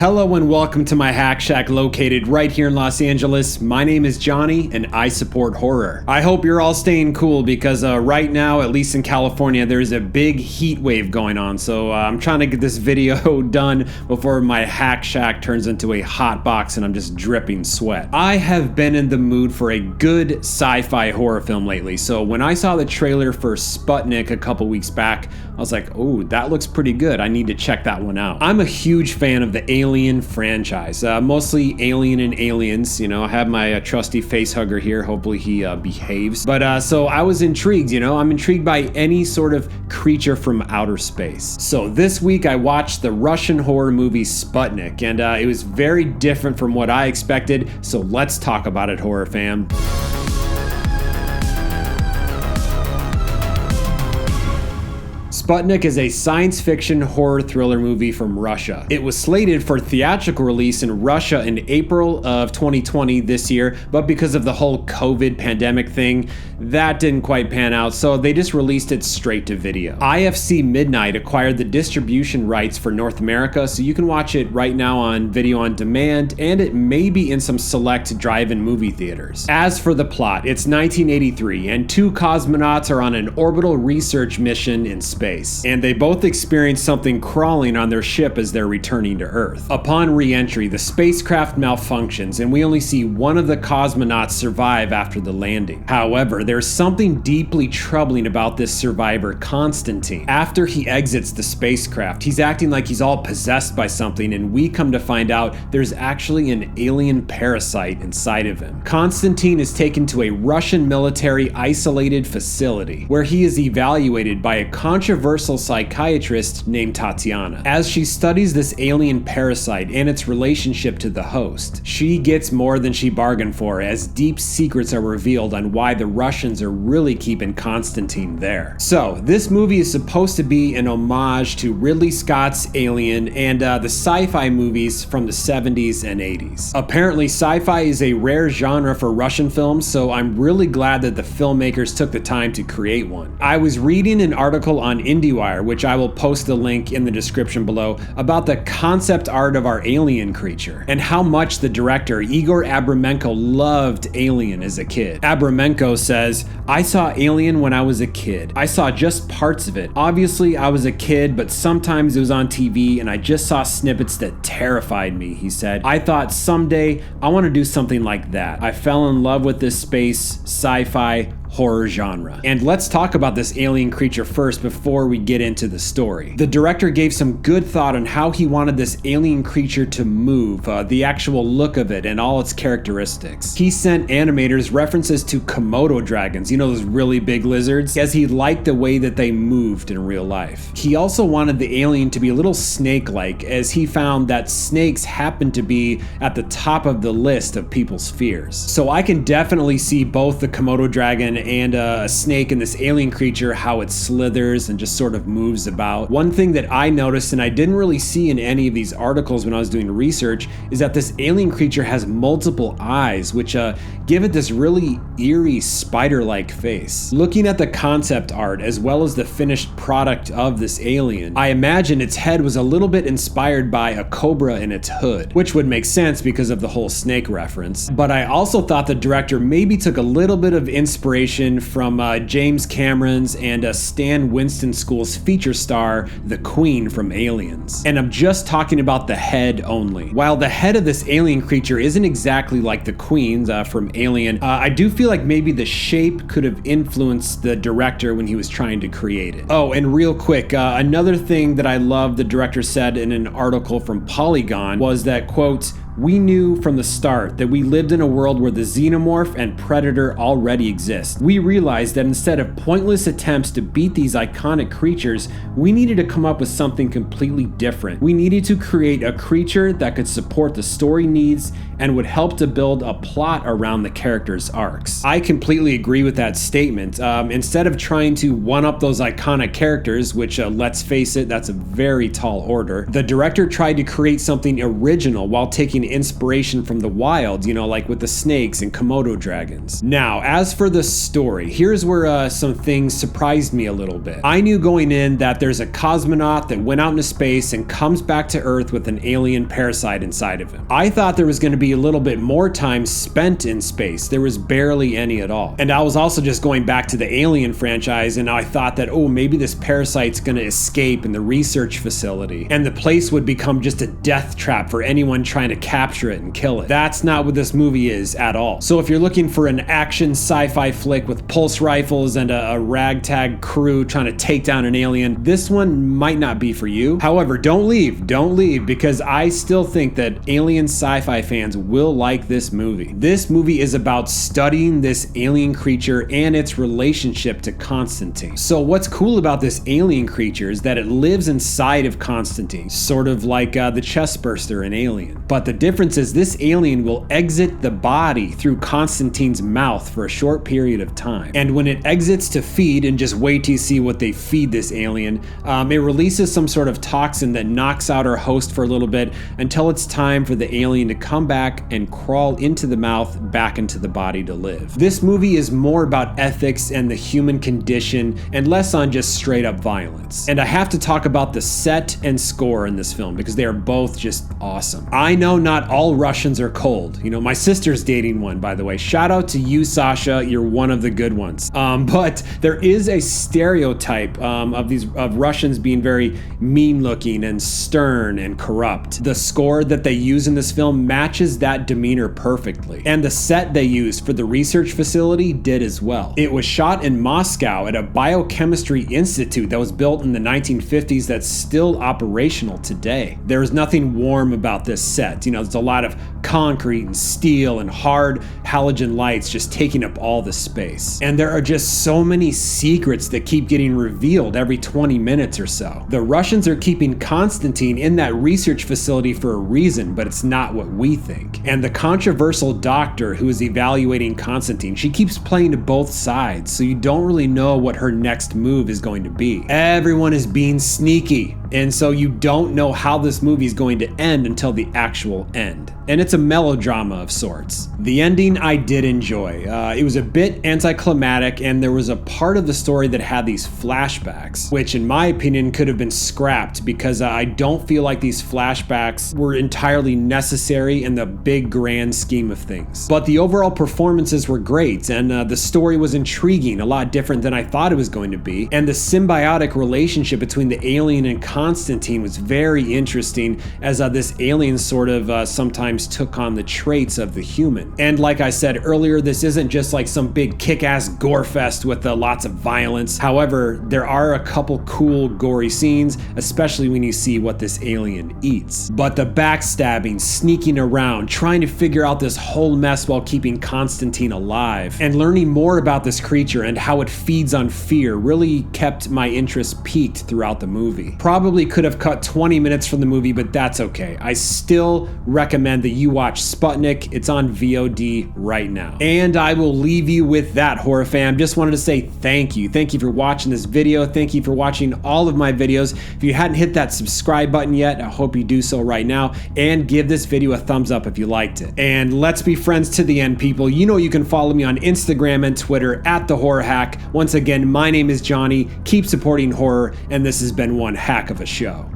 Hello and welcome to my hack shack located right here in Los Angeles. My name is Johnny and I support horror. I hope you're all staying cool because right now, at least in California, there's a big heat wave going on. So I'm trying to get this video done before my hack shack turns into a hot box and I'm just dripping sweat. I have been in the mood for a good sci-fi horror film lately. So when I saw the trailer for Sputnik a couple weeks back, I was like, oh, that looks pretty good. I need to check that one out. I'm a huge fan of the Alien franchise, mostly Alien and Aliens. You know, I have my trusty face hugger here. Hopefully he behaves. But so I was intrigued, I'm intrigued by any sort of creature from outer space. So this week I watched the Russian horror movie Sputnik, and it was very different from what I expected. So let's talk about it, horror fam. Sputnik is a science fiction horror thriller movie from Russia. It was slated for theatrical release in Russia in April of 2020 this year, but because of the whole COVID pandemic thing, that didn't quite pan out, so they just released it straight to video. IFC Midnight acquired the distribution rights for North America, so you can watch it right now on video on demand, and it may be in some select drive-in movie theaters. As for the plot, it's 1983, and two cosmonauts are on an orbital research mission in space, and they both experience something crawling on their ship as they're returning to Earth. Upon re-entry, the spacecraft malfunctions, and we only see one of the cosmonauts survive after the landing. However, there's something deeply troubling about this survivor, Konstantin. After he exits the spacecraft, he's acting like he's all possessed by something, and we come to find out there's actually an alien parasite inside of him. Konstantin is taken to a Russian military isolated facility, where he is evaluated by a controversial psychiatrist named Tatiana. As she studies this alien parasite and its relationship to the host, she gets more than she bargained for, as deep secrets are revealed on why the Russians are really keeping Konstantin there. So, this movie is supposed to be an homage to Ridley Scott's Alien and the sci-fi movies from the 70s and 80s. Apparently, sci-fi is a rare genre for Russian films, so I'm really glad that the filmmakers took the time to create one. I was reading an article on IndieWire, which I will post the link in the description below, about the concept art of our alien creature and how much the director Egor Abramenko loved Alien as a kid. Abramenko says, "I saw Alien when I was a kid. I saw just parts of it. Obviously, I was a kid, but sometimes it was on TV and I just saw snippets that terrified me," he said. "I thought someday I want to do something like that. I fell in love with this space, sci-fi, horror genre." And let's talk about this alien creature first before we get into the story. The director gave some good thought on how he wanted this alien creature to move, the actual look of it and all its characteristics. He sent animators references to Komodo dragons, those really big lizards, as he liked the way that they moved in real life. He also wanted the alien to be a little snake-like, as he found that snakes happen to be at the top of the list of people's fears. So I can definitely see both the Komodo dragon and a snake in this alien creature, how it slithers and just sort of moves about. One thing that I noticed, and I didn't really see in any of these articles when I was doing research, is that this alien creature has multiple eyes, which give it this really eerie spider-like face. Looking at the concept art as well as the finished product of this alien, I imagine its head was a little bit inspired by a cobra in its hood, which would make sense because of the whole snake reference. But I also thought the director maybe took a little bit of inspiration from James Cameron's and Stan Winston School's feature star, the Queen from Aliens. And I'm just talking about the head only. While the head of this alien creature isn't exactly like the Queen's from Alien, I do feel like maybe the shape could have influenced the director when he was trying to create it. Oh, and real quick, another thing that I love the director said in an article from Polygon was that, quote, "We knew from the start that we lived in a world where the xenomorph and predator already exist. We realized that instead of pointless attempts to beat these iconic creatures, we needed to come up with something completely different. We needed to create a creature that could support the story needs and would help to build a plot around the characters' arcs." I completely agree with that statement. Instead of trying to one-up those iconic characters, which let's face it, that's a very tall order, the director tried to create something original while taking taking inspiration from the wild, like with the snakes and Komodo dragons. Now, as for the story, here's where some things surprised me a little bit. I knew going in that there's a cosmonaut that went out into space and comes back to Earth with an alien parasite inside of him. I thought there was going to be a little bit more time spent in space. There was barely any at all. And I was also just going back to the Alien franchise, and I thought that, oh, maybe this parasite's going to escape in the research facility, and the place would become just a death trap for anyone trying to capture it and kill it. That's not what this movie is at all. So if you're looking for an action sci-fi flick with pulse rifles and a ragtag crew trying to take down an alien, this one might not be for you. However, don't leave, because I still think that alien sci-fi fans will like this movie. This movie is about studying this alien creature and its relationship to Constantine. So what's cool about this alien creature is that it lives inside of Constantine, sort of like the chestburster in Alien. But the difference is this alien will exit the body through Constantine's mouth for a short period of time. And when it exits to feed, and just wait till you see what they feed this alien, it releases some sort of toxin that knocks out our host for a little bit until it's time for the alien to come back and crawl into the mouth back into the body to live. This movie is more about ethics and the human condition and less on just straight up violence. And I have to talk about the set and score in this film because they are both just awesome. I know not all Russians are cold. My sister's dating one, by the way. Shout out to you, Sasha. You're one of the good ones. But there is a stereotype of Russians being very mean looking and stern and corrupt. The score that they use in this film matches that demeanor perfectly. And the set they used for the research facility did as well. It was shot in Moscow at a biochemistry institute that was built in the 1950s that's still operational today. There's nothing warm about this set. There's a lot of concrete and steel and hard halogen lights just taking up all the space. And there are just so many secrets that keep getting revealed every 20 minutes or so. The Russians are keeping Constantine in that research facility for a reason, but it's not what we think. And the controversial doctor who is evaluating Constantine, she keeps playing to both sides, so you don't really know what her next move is going to be. Everyone is being sneaky, and so you don't know how this movie is going to end until the actual end. And it's a melodrama of sorts. The ending I did enjoy. It was a bit anticlimactic, and there was a part of the story that had these flashbacks, which in my opinion could have been scrapped because I don't feel like these flashbacks were entirely necessary in the big grand scheme of things. But the overall performances were great, and the story was intriguing, a lot different than I thought it was going to be, and the symbiotic relationship between the alien and Constantine was very interesting, as this alien sort of sometimes took on the traits of the human. And like I said earlier, this isn't just like some big kick-ass gore fest with lots of violence. However, there are a couple cool gory scenes, especially when you see what this alien eats. But the backstabbing, sneaking around, trying to figure out this whole mess while keeping Constantine alive, and learning more about this creature and how it feeds on fear really kept my interest peaked throughout the movie. Probably could have cut 20 minutes from the movie, but that's okay. I still recommend that you watch Sputnik. It's on VOD right now. And I will leave you with that, horror fam. Just wanted to say thank you. Thank you for watching this video. Thank you for watching all of my videos. If you hadn't hit that subscribe button yet, I hope you do so right now, and give this video a thumbs up if you liked it. And let's be friends to the end, people. You can follow me on Instagram and Twitter at The Horror Hack. Once again, my name is Johnny. Keep supporting horror, and this has been one hack of a show.